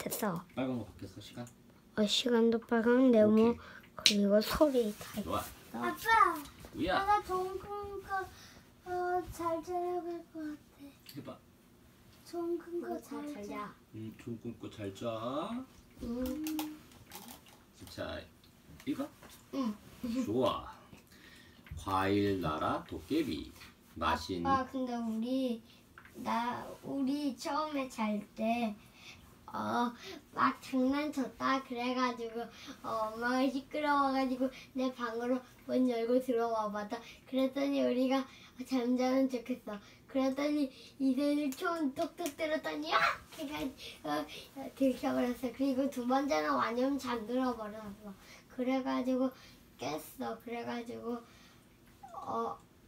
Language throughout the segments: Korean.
됐어. 빨간 거 바뀌었어 시간? 시간도 빨강 네모 오케이. 그리고 소리 다 좋아. 아빠, 우야 나 좋은 거잘 자야 될 것 같아. 해봐. 좋은 거잘 자. 좋은 꿈꿔 잘 자. 자 이거? 응. 좋아. 과일 나라 도깨비. 맛있는. 아빠 근데 우리 처음에 잘 때 막 장난쳤다 그래가지고 엄마가 시끄러워가지고 내 방으로 문 열고 들어와봤다. 그랬더니 우리가 잠자는 척했어. 그랬더니 이슬이 총 뚝뚝 들었더니 야! 해가지고 들켜버렸어. 그리고 두 번째는 완전 잠들어버렸어. 그래가지고 깼어.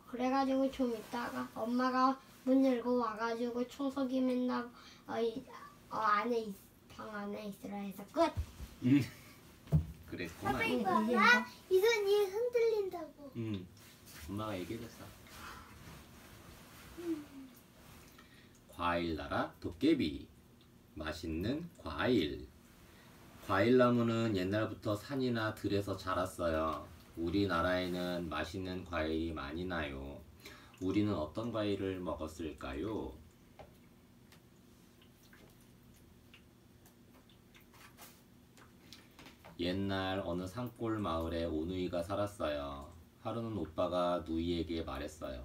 그래가지고 좀 있다가 엄마가 문 열고 와가지고 청소기 맨날 방 안에 있으라 해서 끝. 그랬구나. 아빠 이거 알아? 이 손이 흔들린다고. 엄마가 얘기해줬어. 과일 나라 도깨비. 맛있는 과일. 과일나무는 옛날부터 산이나 들에서 자랐어요. 우리나라에는 맛있는 과일이 많이 나요. 우리는 어떤 과일을 먹었을까요? 옛날 어느 산골 마을에 오누이가 살았어요. 하루는 오빠가 누이에게 말했어요.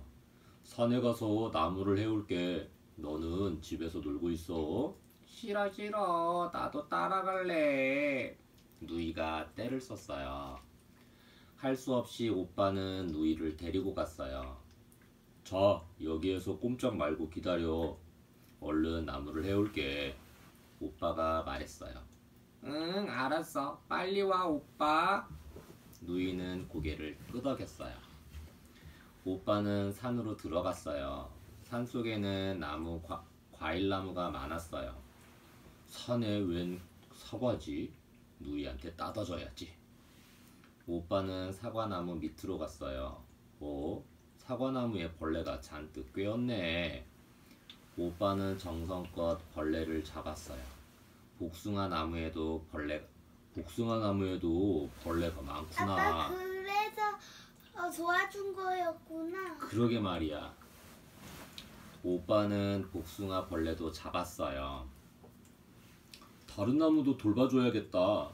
산에 가서 나무를 해올게. 너는 집에서 놀고 있어. 싫어. 나도 따라갈래. 누이가 떼를 썼어요. 할 수 없이 오빠는 누이를 데리고 갔어요. 자, 여기에서 꼼짝 말고 기다려. 얼른 나무를 해올게. 오빠가 말했어요. 응, 알았어. 빨리 와, 오빠. 누이는 고개를 끄덕였어요. 오빠는 산으로 들어갔어요. 산속에는 과일나무가 많았어요. 산에 웬 사과지? 누이한테 따다 줘야지. 오빠는 사과나무 밑으로 갔어요. 사과나무에 벌레가 잔뜩 꿰었네. 오빠는 정성껏 벌레를 잡았어요. 복숭아 나무에도 벌레가 많구나. 아빠 그래서 도와준 거였구나. 그러게 말이야. 오빠는 복숭아 벌레도 잡았어요. 다른 나무도 돌봐줘야겠다.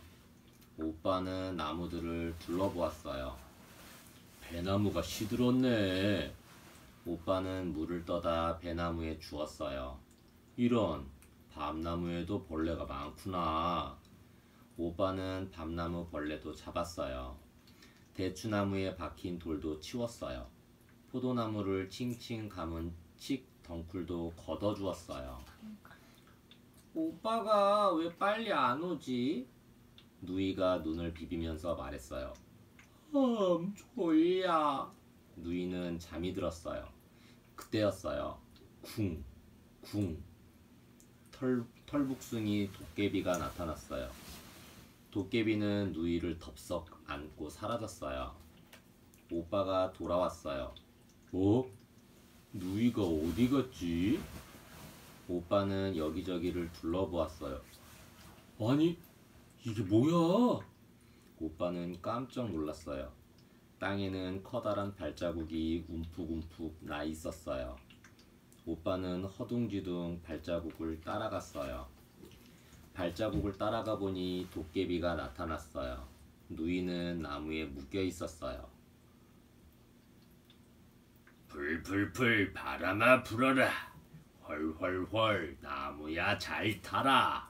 오빠는 나무들을 둘러보았어요. 배나무가 시들었네. 오빠는 물을 떠다 배나무에 주었어요. 이런, 밤나무에도 벌레가 많구나. 오빠는 밤나무 벌레도 잡았어요. 대추나무에 박힌 돌도 치웠어요. 포도나무를 칭칭 감은 칡 덩쿨도 걷어주었어요. 오빠가 왜 빨리 안 오지? 누이가 눈을 비비면서 말했어요. 졸려. 누이는 잠이 들었어요. 그때였어요. 쿵. 털북숭이 도깨비가 나타났어요. 도깨비는 누이를 덥석 안고 사라졌어요. 오빠가 돌아왔어요. 누이가 어디 갔지? 오빠는 여기저기를 둘러보았어요. 아니, 이게 뭐야? 오빠는 깜짝 놀랐어요. 땅에는 커다란 발자국이 움푹움푹 나 있었어요. 오빠는 허둥지둥 발자국을 따라갔어요. 발자국을 따라가 보니 도깨비가 나타났어요. 누이는 나무에 묶여 있었어요. 풀풀풀 바람아 불어라. 헐헐헐 나무야 잘 타라.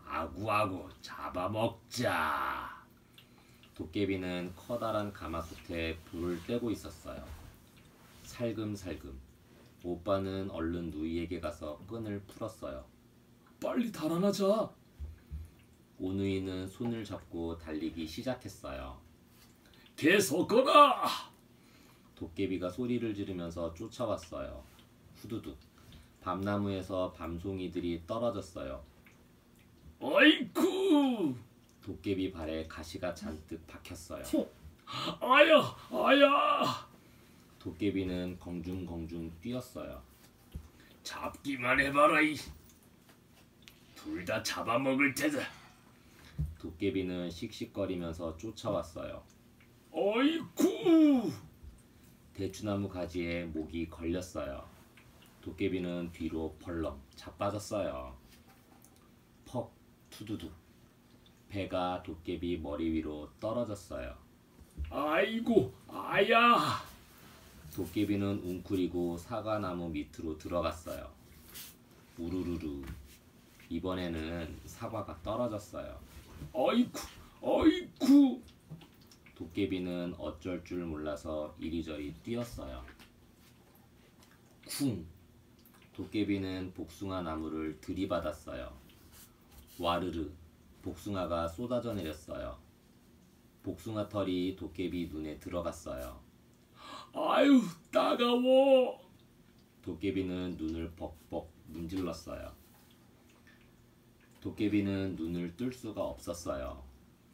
아구아구 잡아먹자. 도깨비는 커다란 가마솥에 불을 떼고 있었어요. 살금살금. 오빠는 얼른 누이에게 가서 끈을 풀었어요. 빨리 달아나자. 오누이는 손을 잡고 달리기 시작했어요. 계속거라. 도깨비가 소리를 지르면서 쫓아왔어요. 후두둑. 밤나무에서 밤송이들이 떨어졌어요. 어이쿠! 도깨비 발에 가시가 잔뜩 박혔어요. 아야! 도깨비는 경중경중 뛰었어요. 잡기만 해봐라. 둘 다 잡아먹을 테다. 도깨비는 씩씩거리면서 쫓아왔어요. 어이쿠! 대추나무 가지에 목이 걸렸어요. 도깨비는 뒤로 벌렁 자빠졌어요. 퍽 투두둑. 배가 도깨비 머리 위로 떨어졌어요. 아이고, 아야! 도깨비는 웅크리고 사과나무 밑으로 들어갔어요. 우르르르. 이번에는 사과가 떨어졌어요. 어이쿠, 어이쿠! 도깨비는 어쩔 줄 몰라서 이리저리 뛰었어요. 쿵! 도깨비는 복숭아 나무를 들이받았어요. 와르르! 복숭아가 쏟아져 내렸어요. 복숭아 털이 도깨비 눈에 들어갔어요. 아유, 따가워! 도깨비는 눈을 벅벅 문질렀어요. 도깨비는 눈을 뜰 수가 없었어요.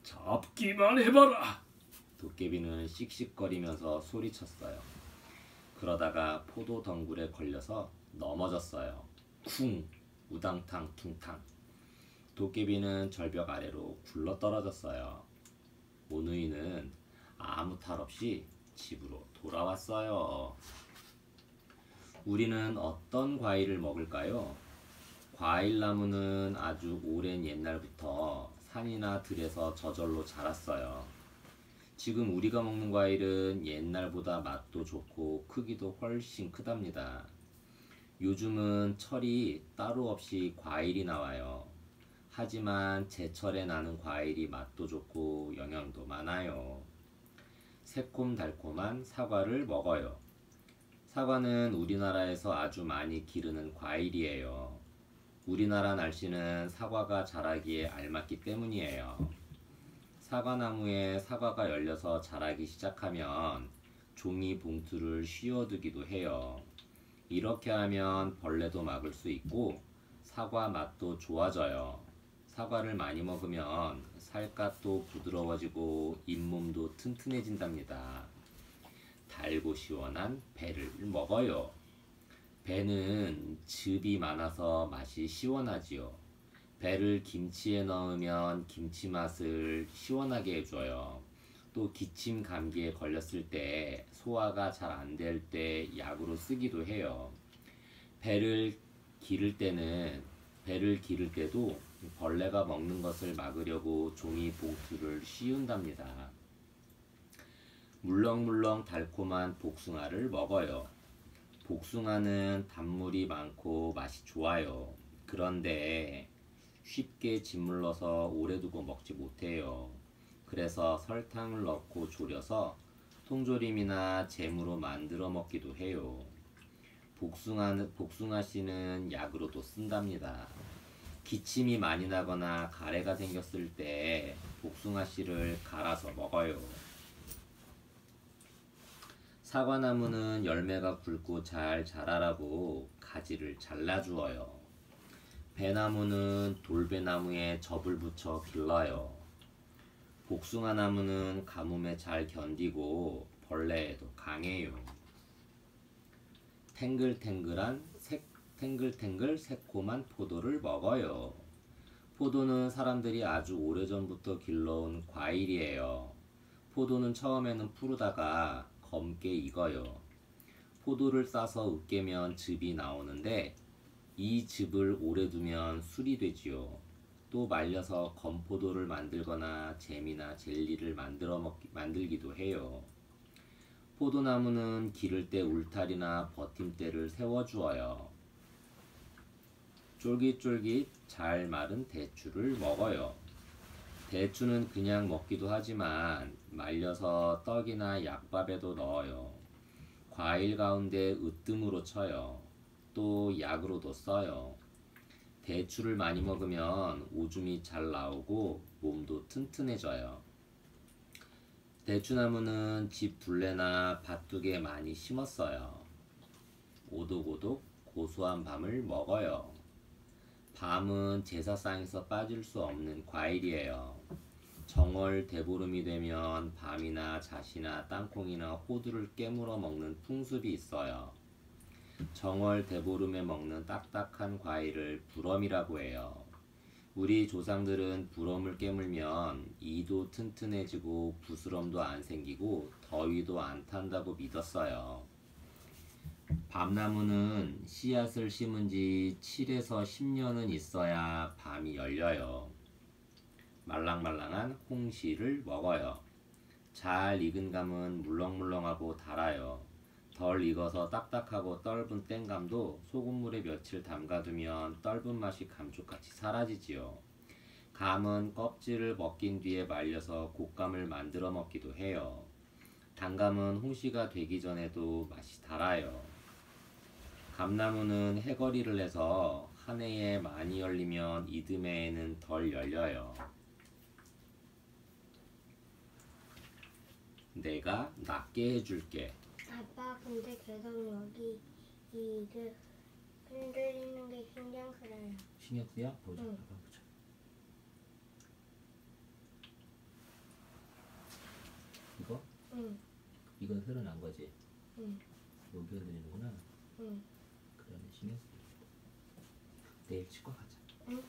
잡기만 해봐라! 도깨비는 씩씩거리면서 소리쳤어요. 그러다가 포도 덩굴에 걸려서 넘어졌어요. 쿵! 우당탕 퉁탕. 도깨비는 절벽 아래로 굴러 떨어졌어요. 오누이는 아무 탈 없이 집으로 돌아왔어요. 우리는 어떤 과일을 먹을까요? 과일나무는 아주 오랜 옛날부터 산이나 들에서 저절로 자랐어요. 지금 우리가 먹는 과일은 옛날보다 맛도 좋고 크기도 훨씬 크답니다. 요즘은 철이 따로 없이 과일이 나와요. 하지만 제철에 나는 과일이 맛도 좋고 영양도 많아요. 새콤달콤한 사과를 먹어요. 사과는 우리나라에서 아주 많이 기르는 과일이에요. 우리나라 날씨는 사과가 자라기에 알맞기 때문이에요. 사과나무에 사과가 열려서 자라기 시작하면 종이 봉투를 씌워두기도 해요. 이렇게 하면 벌레도 막을 수 있고 사과 맛도 좋아져요. 사과를 많이 먹으면 살갗도 부드러워지고 잇몸도 튼튼해진답니다. 달고 시원한 배를 먹어요. 배는 즙이 많아서 맛이 시원하지요. 배를 김치에 넣으면 김치 맛을 시원하게 해줘요. 또 기침 감기에 걸렸을 때 소화가 잘 안 될 때 약으로 쓰기도 해요. 배를 기를 때도 벌레가 먹는 것을 막으려고 종이 봉투를 씌운답니다. 물렁물렁 달콤한 복숭아를 먹어요. 복숭아는 단물이 많고 맛이 좋아요. 그런데 쉽게 짓물러서 오래 두고 먹지 못해요. 그래서 설탕을 넣고 졸여서 통조림이나 잼으로 만들어 먹기도 해요. 복숭아 씨는 약으로도 쓴답니다. 기침이 많이 나거나 가래가 생겼을 때 복숭아 씨를 갈아서 먹어요. 사과나무는 열매가 굵고 잘 자라라고 가지를 잘라주어요. 배나무는 돌배나무에 접을 붙여 길러요. 복숭아나무는 가뭄에 잘 견디고 벌레에도 강해요. 탱글탱글 새콤한 포도를 먹어요. 포도는 사람들이 아주 오래전부터 길러온 과일이에요. 포도는 처음에는 푸르다가 검게 익어요. 포도를 싸서 으깨면 즙이 나오는데 이 즙을 오래 두면 술이 되지요. 또 말려서 건포도를 만들거나 잼이나 젤리를 만들기도 해요. 포도나무는 기를 때 울타리나 버팀대를 세워주어요. 쫄깃쫄깃 잘 마른 대추를 먹어요. 대추는 그냥 먹기도 하지만 말려서 떡이나 약밥에도 넣어요. 과일 가운데 으뜸으로 쳐요. 또 약으로도 써요. 대추를 많이 먹으면 오줌이 잘 나오고 몸도 튼튼해져요. 대추나무는 집 둘레나 밭둑에 많이 심었어요. 오독오독 고소한 밤을 먹어요. 밤은 제사상에서 빠질 수 없는 과일이에요. 정월 대보름이 되면 밤이나 잣이나 땅콩이나 호두를 깨물어 먹는 풍습이 있어요. 정월 대보름에 먹는 딱딱한 과일을 부럼이라고 해요. 우리 조상들은 불엄을 깨물면 이도 튼튼해지고 부스럼도 안 생기고 더위도 안 탄다고 믿었어요. 밤나무는 씨앗을 심은 지 7에서 10년은 있어야 밤이 열려요. 말랑말랑한 홍시를 먹어요. 잘 익은 감은 물렁물렁하고 달아요. 덜 익어서 딱딱하고 떫은 땡감도 소금물에 며칠 담가두면 떫은 맛이 감쪽같이 사라지지요. 감은 껍질을 벗긴 뒤에 말려서 곶감을 만들어 먹기도 해요. 단감은 홍시가 되기 전에도 맛이 달아요. 감나무는 해거리를 해서 한 해에 많이 열리면 이듬해에는 덜 열려요. 내가 낫게 해줄게. 아빠 근데 계속 여기 이를 흔들리는 게 신경 쓰여요. 신경 쓰여? 보자. 응. 아빠 보자. 이거? 응. 이건 흐르난 거지? 응. 여기 흔들리는구나. 응. 그러면 신경 쓰여. 내일 치과 가자. 응.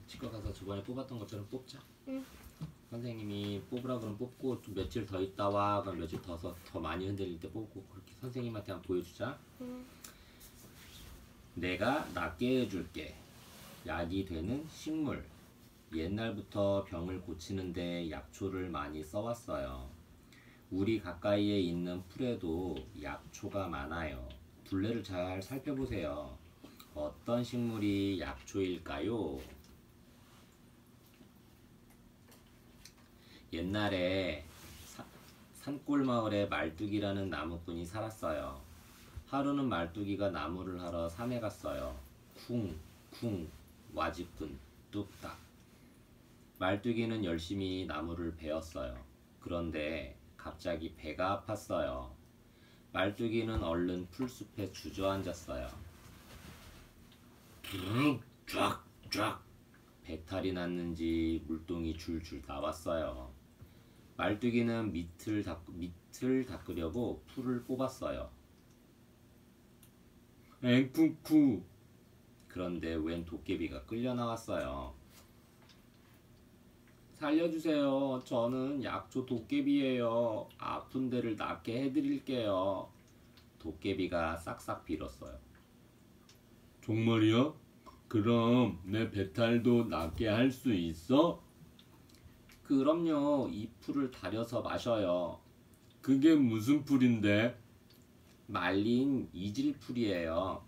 치과 가서 저번에 뽑았던 것처럼 뽑자. 응. 선생님이 뽑으라 그러면 뽑고 좀 며칠 더 있다 와. 그럼 며칠 더 많이 흔들릴 때 뽑고 그렇게 선생님한테 한번 보여주자. 응. 내가 낫게 해줄게. 약이 되는 식물. 옛날부터 병을 고치는데 약초를 많이 써왔어요. 우리 가까이에 있는 풀에도 약초가 많아요. 둘레를 잘 살펴보세요. 어떤 식물이 약초일까요? 옛날에 산골 마을에 말뚝이라는 나무꾼이 살았어요. 하루는 말뚝이가 나무를 하러 산에 갔어요. 쿵쿵 와지꾼 뚝딱. 말뚝이는 열심히 나무를 베었어요. 그런데 갑자기 배가 아팠어요. 말뚝이는 얼른 풀숲에 주저앉았어요. 쫙쫙 배탈이 났는지 물동이 줄줄 나왔어요. 말뚝이는 밑을 닦으려고 풀을 뽑았어요. 앵쿠쿠. 그런데 웬 도깨비가 끌려 나왔어요. 살려주세요. 저는 약초 도깨비예요. 아픈 데를 낫게 해드릴게요. 도깨비가 싹싹 빌었어요. 정말이야? 그럼 내 배탈도 낫게 할 수 있어? 그럼요. 이 풀을 다려서 마셔요. 그게 무슨 풀인데? 말린 이질풀이에요.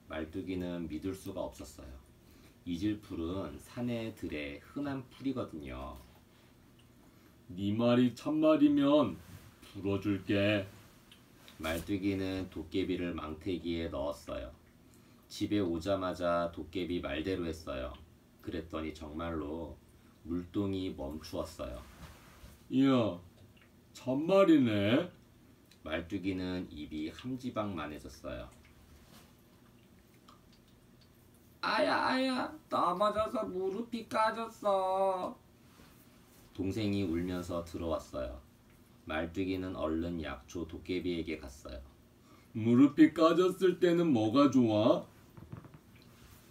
말뚝이는 믿을 수가 없었어요. 이질풀은 산의 들에 흔한 풀이거든요. 네 말이 참말이면 풀어줄게. 말뚝이는 도깨비를 망태기에 넣었어요. 집에 오자마자 도깨비 말대로 했어요. 그랬더니 정말로 물동이 멈추었어요. 이야, 참말이네. 말뚝이는 입이 함지박만해졌어요. 아야, 넘어져서 무릎이 까졌어. 동생이 울면서 들어왔어요. 말뚝이는 얼른 약초 도깨비에게 갔어요. 무릎이 까졌을 때는 뭐가 좋아?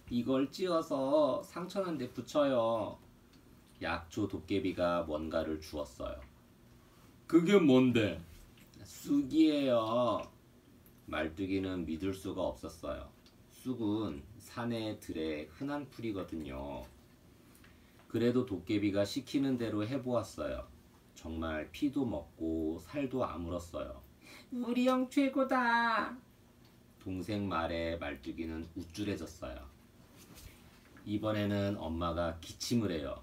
이걸 찧어서 상처난 데 붙여요. 약초 도깨비가 뭔가를 주었어요. 그게 뭔데? 쑥이에요. 말뚝이는 믿을 수가 없었어요. 쑥은 산의 들에 흔한 풀이거든요. 그래도 도깨비가 시키는 대로 해보았어요. 정말 피도 먹고 살도 아물었어요. 우리 형 최고다. 동생 말에 말뚝이는 우쭐해졌어요. 이번에는 엄마가 기침을 해요.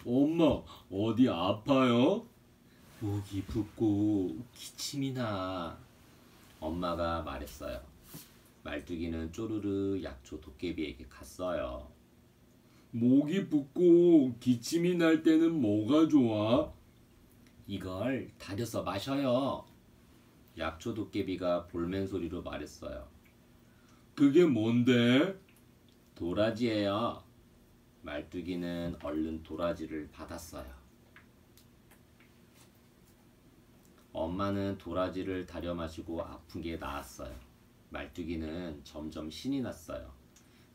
엄마, 어디 아파요? 목이 붓고 기침이 나. 엄마가 말했어요. 말뚝이는 쪼르르 약초 도깨비에게 갔어요. 목이 붓고 기침이 날 때는 뭐가 좋아? 이걸 다려서 마셔요. 약초 도깨비가 볼멘 소리로 말했어요. 그게 뭔데? 도라지예요. 말뚝이는 얼른 도라지를 받았어요. 엄마는 도라지를 다려 마시고 아픈 게 나았어요. 말뚝이는 점점 신이 났어요.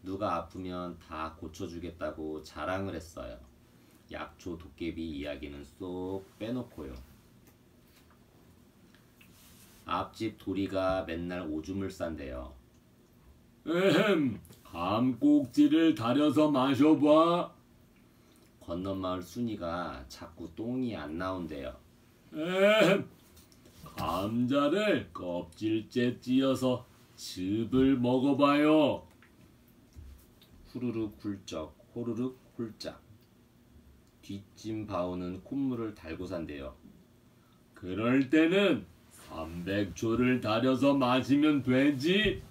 누가 아프면 다 고쳐주겠다고 자랑을 했어요. 약초 도깨비 이야기는 쏙 빼놓고요. 앞집 도리가 맨날 오줌을 싼대요. 감 꼭지를 다려서 마셔봐. 건너마을 순이가 자꾸 똥이 안 나온대요. 감자를 껍질째 찧어서 즙을 먹어봐요. 후루룩 훌쩍 호루룩 홀짝. 뒷짐 바오는 콧물을 달고 산대요. 그럴 때는 300초를 다려서 마시면 되지.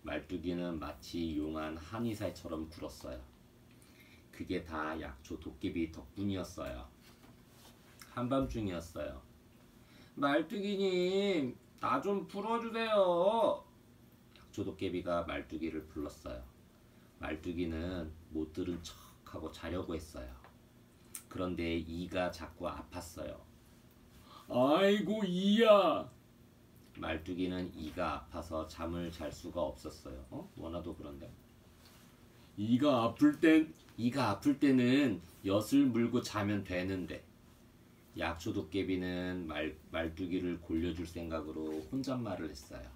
말뚝이는 마치 용한 한의사처럼 굴었어요. 그게 다 약초 도깨비 덕분이었어요. 한밤중이었어요. 말뚝이님, 나 좀 풀어주세요. 약초 도깨비가 말뚝이를 불렀어요. 말뚝이는 못 들은 척하고 자려고 했어요. 그런데 이가 자꾸 아팠어요. 아이고 이야. 말뚝이는 이가 아파서 잠을 잘 수가 없었어요. 원아도 그런데. 이가 아플 땐 이가 아플 때는 엿을 물고 자면 되는데. 약초 도깨비는 말뚝이를 골려줄 생각으로 혼잣말을 했어요.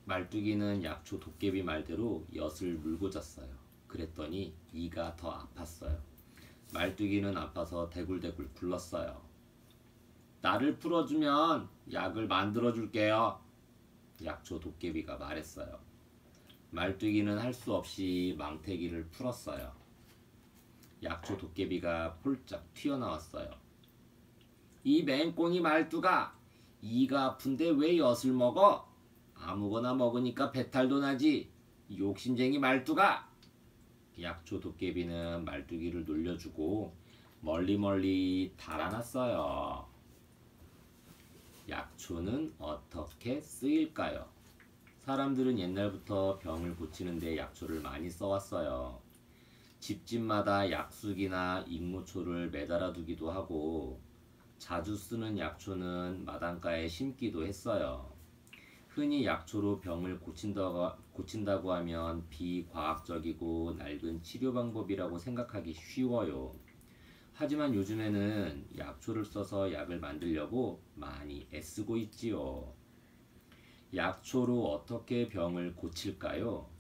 말뚝이는 약초 도깨비 말대로 엿을 물고 잤어요. 그랬더니 이가 더 아팠어요. 말뚝이는 아파서 대굴대굴 굴렀어요. 나를 풀어주면 약을 만들어줄게요. 약초 도깨비가 말했어요. 말뚝이는 할 수 없이 망태기를 풀었어요. 약초 도깨비가 폴짝 튀어나왔어요. 이 맹꽁이 말뚝아, 이가 아픈데 왜 엿을 먹어? 아무거나 먹으니까 배탈도 나지. 욕심쟁이 말뚝아. 약초 도깨비는 말뚝이를 놀려주고 멀리 달아났어요. 약초는 어떻게 쓰일까요? 사람들은 옛날부터 병을 고치는데 약초를 많이 써왔어요. 집집마다 약숙이나 익모초를 매달아 두기도 하고 자주 쓰는 약초는 마당가에 심기도 했어요. 흔히 약초로 병을 고친다고 하면 비과학적이고 낡은 치료 방법이라고 생각하기 쉬워요. 하지만 요즘에는 약초를 써서 약을 만들려고 많이 애쓰고 있지요. 약초로 어떻게 병을 고칠까요?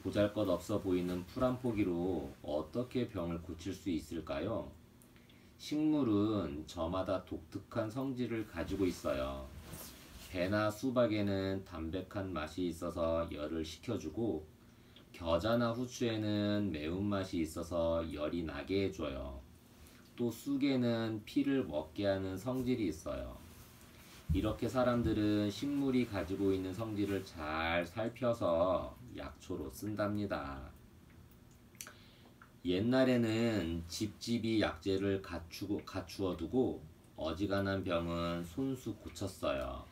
보잘것없어 보이는 풀 한 포기로 어떻게 병을 고칠 수 있을까요? 식물은 저마다 독특한 성질을 가지고 있어요. 배나 수박에는 담백한 맛이 있어서 열을 식혀주고, 겨자나 후추에는 매운맛이 있어서 열이 나게 해줘요. 또 쑥에는 피를 먹게 하는 성질이 있어요. 이렇게 사람들은 식물이 가지고 있는 성질을 잘 살펴서 약초로 쓴답니다. 옛날에는 집집이 약재를 갖추어 두고 어지간한 병은 손수 고쳤어요.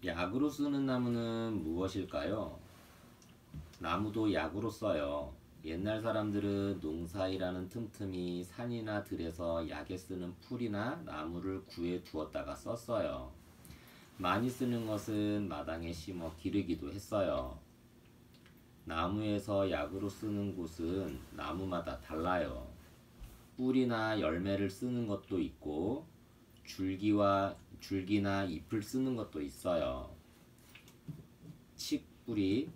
약으로 쓰는 나무는 무엇일까요? 나무도 약으로 써요. 옛날 사람들은 농사일하는 틈틈이 산이나 들에서 약에 쓰는 풀이나 나무를 구해 두었다가 썼어요. 많이 쓰는 것은 마당에 심어 기르기도 했어요. 나무에서 약으로 쓰는 곳은 나무마다 달라요. 뿌리나 열매를 쓰는 것도 있고 줄기나 잎을 쓰는 것도 있어요. 칡뿌리,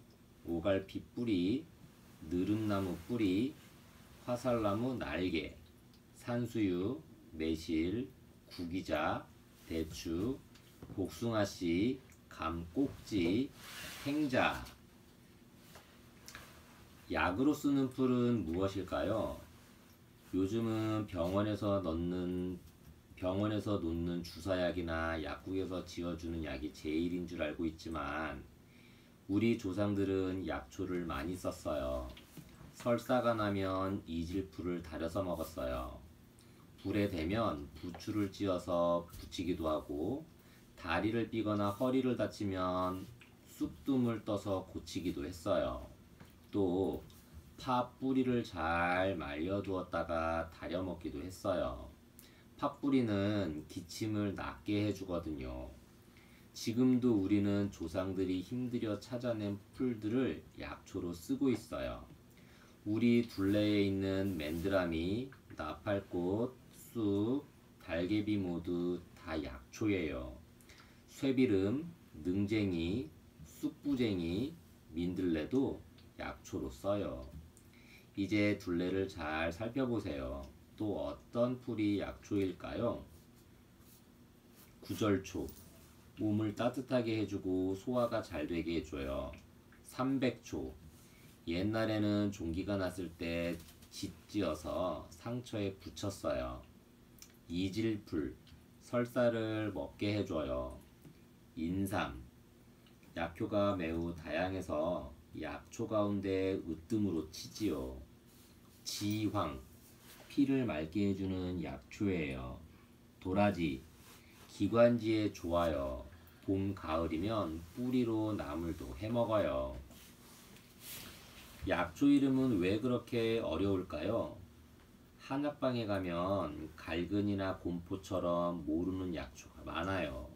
오갈피 뿌리, 느릅나무 뿌리, 화살나무 날개, 산수유, 매실, 구기자, 대추, 복숭아씨, 감꼭지, 행자. 약으로 쓰는 풀은 무엇일까요? 요즘은 병원에서 놓는 주사약이나 약국에서 지어주는 약이 제일인 줄 알고 있지만 우리 조상들은 약초를 많이 썼어요. 설사가 나면 이질풀을 다려서 먹었어요. 불에 대면 부추를 찧어서 부치기도 하고, 다리를 삐거나 허리를 다치면 쑥dum을 떠서 고치기도 했어요. 또 파 뿌리를 잘 말려두었다가 다려 먹기도 했어요. 팥뿌리는 기침을 낫게 해주거든요. 지금도 우리는 조상들이 힘들여 찾아낸 풀들을 약초로 쓰고 있어요. 우리 둘레에 있는 맨드라미, 나팔꽃, 쑥, 달개비 모두 다 약초예요. 쇠비름, 능쟁이, 쑥부쟁이, 민들레도 약초로 써요. 이제 둘레를 잘 살펴보세요. 또 어떤 풀이 약초일까요? 구절초, 몸을 따뜻하게 해주고 소화가 잘 되게 해줘요. 삼백초, 옛날에는 종기가 났을 때 짓지어서 상처에 붙였어요. 이질풀, 설사를 먹게 해줘요. 인삼, 약효가 매우 다양해서 약초 가운데 으뜸으로 치지요. 지황, 피를 맑게 해주는 약초예요. 도라지, 기관지에 좋아요. 봄, 가을이면 뿌리로 나물도 해먹어요. 약초 이름은 왜 그렇게 어려울까요? 한약방에 가면 갈근이나 곰포처럼 모르는 약초가 많아요.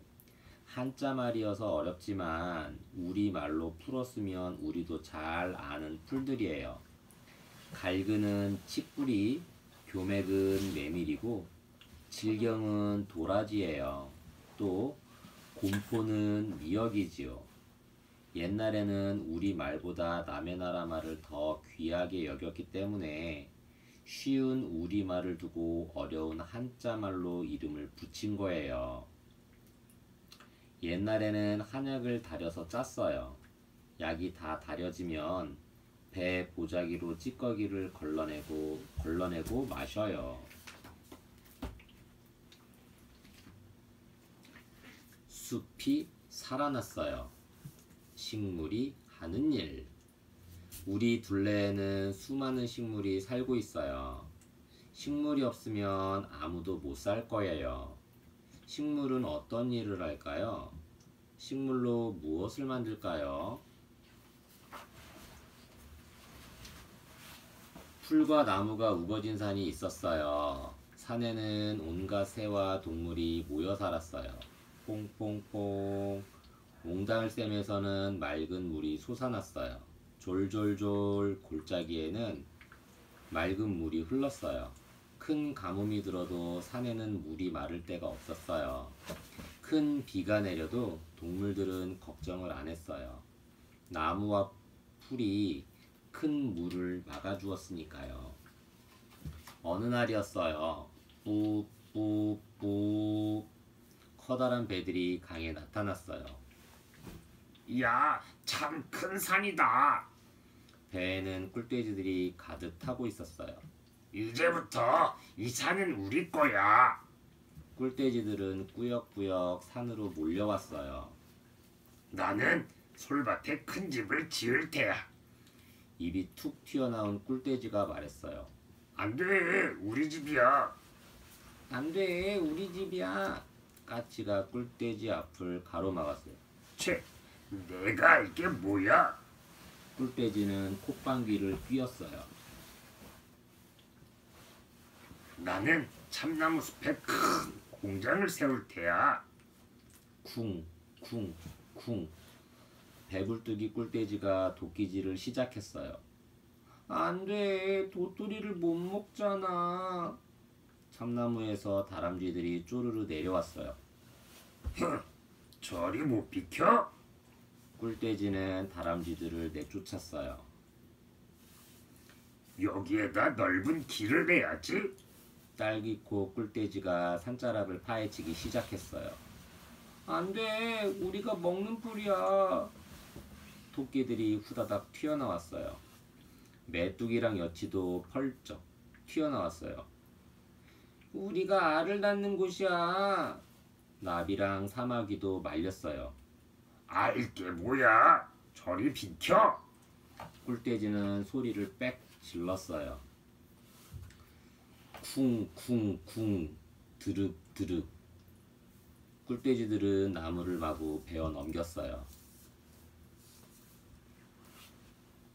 한자 말이어서 어렵지만 우리말로 풀었으면 우리도 잘 아는 풀들이에요. 갈근은 칡뿌리, 교맥은 메밀이고 질경은 도라지예요. 또 곰포는 미역이지요. 옛날에는 우리 말보다 남의 나라 말을 더 귀하게 여겼기 때문에 쉬운 우리말을 두고 어려운 한자 말로 이름을 붙인 거예요. 옛날에는 한약을 달여서 짰어요. 약이 다 달여지면 배 보자기로 찌꺼기를 걸러내고 마셔요. 숲이 살아났어요. 식물이 하는 일. 우리 둘레에는 수많은 식물이 살고 있어요. 식물이 없으면 아무도 못 살 거예요. 식물은 어떤 일을 할까요? 식물로 무엇을 만들까요? 풀과 나무가 우거진 산이 있었어요. 산에는 온갖 새와 동물이 모여 살았어요. 퐁퐁퐁. 몽당을샘에서는 맑은 물이 솟아났어요. 졸졸졸 골짜기에는 맑은 물이 흘렀어요. 큰 가뭄이 들어도 산에는 물이 마를 데가 없었어요. 큰 비가 내려도 동물들은 걱정을 안 했어요. 나무와 풀이 큰 물을 막아주었으니까요. 어느 날이었어요. 뿌뿌뿌. 커다란 배들이 강에 나타났어요. 야, 참 큰 산이다. 배에는 꿀돼지들이 가득 타고 있었어요. 이제부터 이 산은 우리 거야. 꿀돼지들은 꾸역꾸역 산으로 몰려왔어요. 나는 솔밭에 큰 집을 지을 테야. 입이 툭 튀어나온 꿀돼지가 말했어요. 안 돼, 우리 집이야. 안 돼, 우리 집이야. 까치가 꿀돼지 앞을 가로막았어요. 채, 내가 이게 뭐야? 꿀돼지는 콧방귀를 뀌었어요. 나는 참나무 숲에 큰 공장을 세울 테야. 쿵, 쿵, 쿵. 배불뚝이 꿀돼지가 도끼질을 시작했어요. 안 돼, 도토리를 못 먹잖아. 참나무에서 다람쥐들이 쪼르르 내려왔어요. 저리 못 비켜? 꿀돼지는 다람쥐들을 내쫓았어요. 여기에다 넓은 길을 내야지. 딸기코 꿀돼지가 산자락을 파헤치기 시작했어요. 안 돼, 우리가 먹는 풀이야. 토끼들이 후다닥 튀어나왔어요. 메뚜기랑 여치도 펄쩍 튀어나왔어요. 우리가 알을 낳는 곳이야. 나비랑 사마귀도 말렸어요. 알게 뭐야? 저리 비켜. 꿀돼지는 소리를 빽 질렀어요. 쿵쿵쿵 드륵드륵. 꿀돼지들은 나무를 마구 베어 넘겼어요.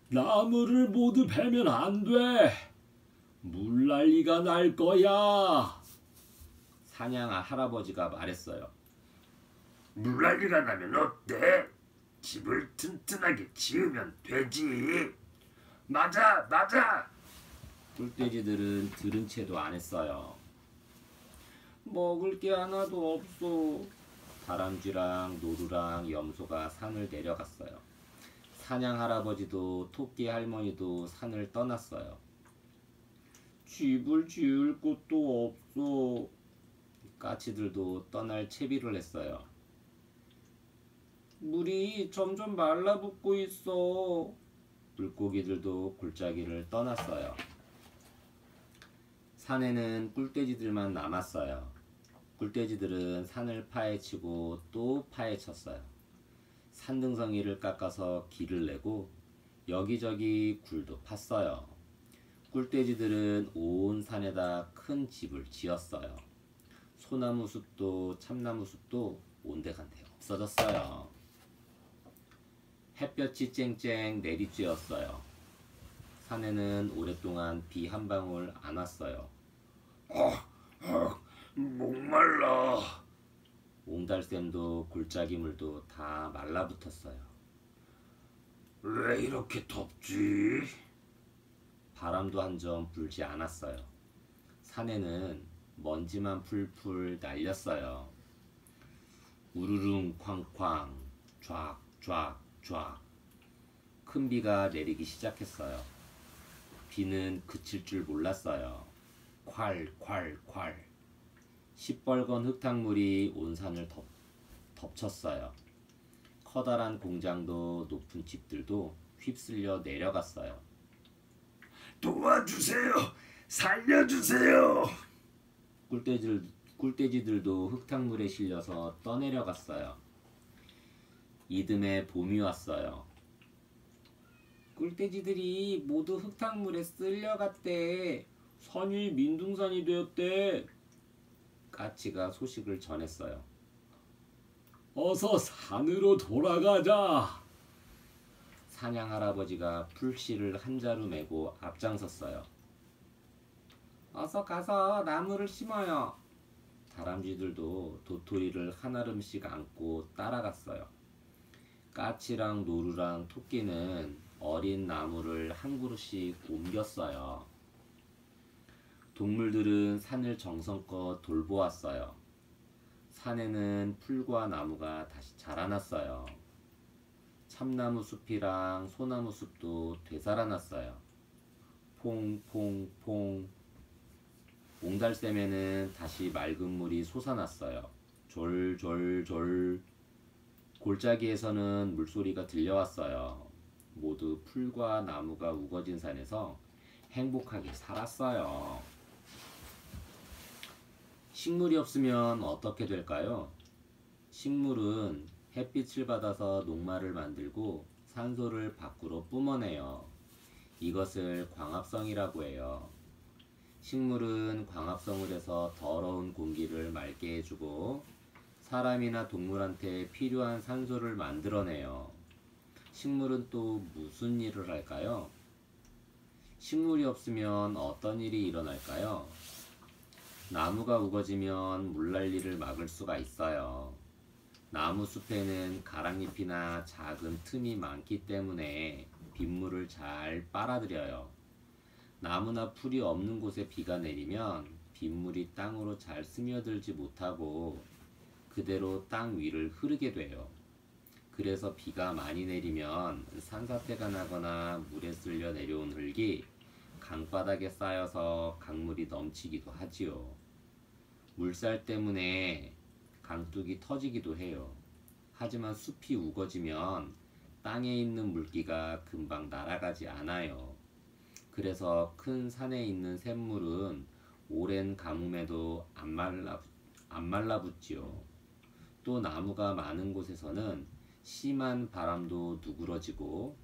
나무를 모두 베면 안 돼. 물난리가 날 거야. 사냥 할아버지가 말했어요. 물난리가 나면 어때? 집을 튼튼하게 지으면 되지. 맞아, 맞아. 꿀돼지들은 들은 채도 안 했어요. 먹을 게 하나도 없어. 다람쥐랑 노루랑 염소가 산을 내려갔어요. 사냥 할아버지도 토끼 할머니도 산을 떠났어요. 집을 지을 곳도 없어. 까치들도 떠날 채비를 했어요. 물이 점점 말라붙고 있어. 물고기들도 골짜기를 떠났어요. 산에는 꿀돼지들만 남았어요. 꿀돼지들은 산을 파헤치고 또 파헤쳤어요. 산등성이를 깎아서 길을 내고 여기저기 굴도 팠어요. 꿀돼지들은 온 산에다 큰 집을 지었어요. 소나무 숲도 참나무 숲도 온데간데 없어졌어요. 햇볕이 쨍쨍 내리쬐었어요. 산에는 오랫동안 비 한 방울 안 왔어요. 목말라. 옹달샘도 골짜기 물도 다 말라붙었어요. 왜 이렇게 덥지? 바람도 한 점 불지 않았어요. 산에는 먼지만 풀풀 날렸어요. 우르릉 쾅쾅 쫙쫙쫙 큰 비가 내리기 시작했어요. 비는 그칠 줄 몰랐어요. 콸콸콸 시뻘건 흙탕물이 온 산을 덮쳤어요. 커다란 공장도 높은 집들도 휩쓸려 내려갔어요. 도와주세요. 살려주세요. 꿀돼지들도 흙탕물에 실려서 떠내려갔어요. 이듬해 봄이 왔어요. 꿀돼지들이 모두 흙탕물에 쓸려갔대. 산이 민둥산이 되었대. 까치가 소식을 전했어요. 어서 산으로 돌아가자. 사냥 할아버지가 풀씨를 한 자루 메고 앞장섰어요. 어서 가서 나무를 심어요. 다람쥐들도 도토리를 한 알음씩 안고 따라갔어요. 까치랑 노루랑 토끼는 어린 나무를 한 그루씩 옮겼어요. 동물들은 산을 정성껏 돌보았어요. 산에는 풀과 나무가 다시 자라났어요. 참나무 숲이랑 소나무 숲도 되살아났어요. 퐁퐁퐁 옹달샘에는 다시 맑은 물이 솟아났어요. 졸졸졸 골짜기에서는 물소리가 들려왔어요. 모두 풀과 나무가 우거진 산에서 행복하게 살았어요. 식물이 없으면 어떻게 될까요? 식물은 햇빛을 받아서 녹말을 만들고 산소를 밖으로 뿜어내요. 이것을 광합성이라고 해요. 식물은 광합성을 해서 더러운 공기를 맑게 해주고 사람이나 동물한테 필요한 산소를 만들어내요. 식물은 또 무슨 일을 할까요? 식물이 없으면 어떤 일이 일어날까요? 나무가 우거지면 물난리를 막을 수가 있어요. 나무 숲에는 가랑잎이나 작은 틈이 많기 때문에 빗물을 잘 빨아들여요. 나무나 풀이 없는 곳에 비가 내리면 빗물이 땅으로 잘 스며들지 못하고 그대로 땅 위를 흐르게 돼요. 그래서 비가 많이 내리면 산사태가 나거나 물에 쓸려 내려온 흙이 강바닥에 쌓여서 강물이 넘치기도 하지요. 물살 때문에 강둑이 터지기도 해요. 하지만 숲이 우거지면 땅에 있는 물기가 금방 날아가지 않아요. 그래서 큰 산에 있는 샘물은 오랜 가뭄에도 안 말라붙지요. 또 나무가 많은 곳에서는 심한 바람도 누그러지고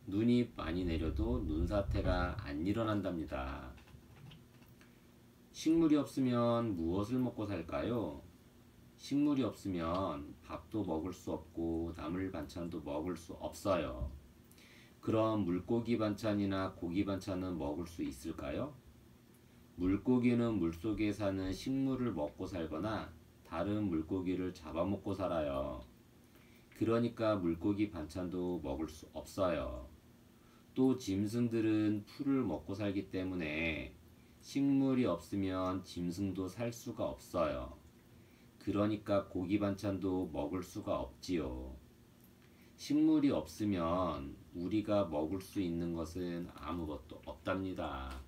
눈이 많이 내려도 눈사태가 안 일어난답니다. 식물이 없으면 무엇을 먹고 살까요? 식물이 없으면 밥도 먹을 수 없고 나물 반찬도 먹을 수 없어요. 그럼 물고기 반찬이나 고기 반찬은 먹을 수 있을까요? 물고기는 물속에 사는 식물을 먹고 살거나 다른 물고기를 잡아먹고 살아요. 그러니까 물고기 반찬도 먹을 수 없어요. 또 짐승들은 풀을 먹고 살기 때문에 식물이 없으면 짐승도 살 수가 없어요. 그러니까 고기 반찬도 먹을 수가 없지요. 식물이 없으면 우리가 먹을 수 있는 것은 아무것도 없답니다.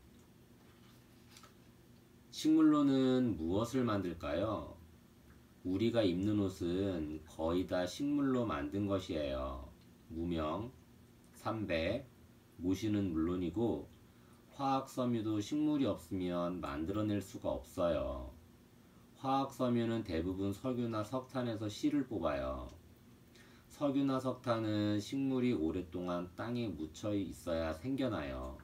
식물로는 무엇을 만들까요? 우리가 입는 옷은 거의 다 식물로 만든 것이에요. 무명, 삼배, 모시는 물론이고 화학섬유도 식물이 없으면 만들어낼 수가 없어요. 화학섬유는 대부분 석유나 석탄에서 실을 뽑아요. 석유나 석탄은 식물이 오랫동안 땅에 묻혀 있어야 생겨나요.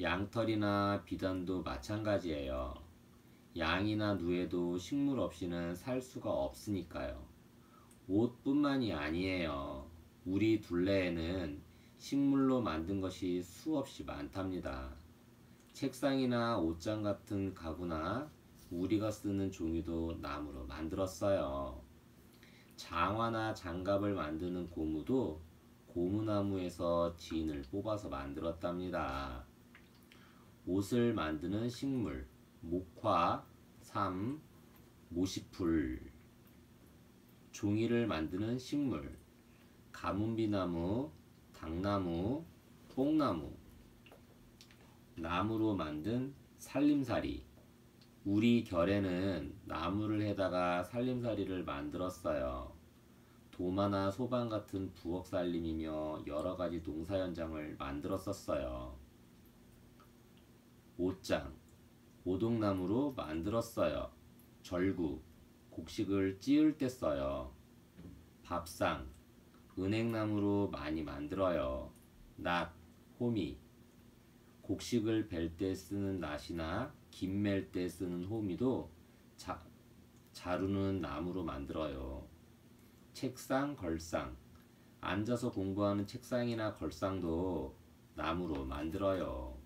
양털이나 비단도 마찬가지예요. 양이나 누에도 식물 없이는 살 수가 없으니까요. 옷뿐만이 아니에요. 우리 둘레에는 식물로 만든 것이 수없이 많답니다. 책상이나 옷장 같은 가구나 우리가 쓰는 종이도 나무로 만들었어요. 장화나 장갑을 만드는 고무도 고무나무에서 진을 뽑아서 만들었답니다. 옷을 만드는 식물, 목화, 삼, 모시풀. 종이를 만드는 식물, 가문비나무, 당나무, 뽕나무. 나무로 만든 살림살이. 우리 결에는 나무를 해다가 살림살이를 만들었어요. 도마나 소방 같은 부엌 살림이며 여러가지 농사 현장을 만들었었어요. 옷장, 오동나무로 만들었어요. 절구, 곡식을 찌을 때 써요. 밥상, 은행나무로 많이 만들어요. 낫, 호미, 곡식을 벨 때 쓰는 낫이나 김 맬 때 쓰는 호미도 자루는 나무로 만들어요. 책상, 걸상, 앉아서 공부하는 책상이나 걸상도 나무로 만들어요.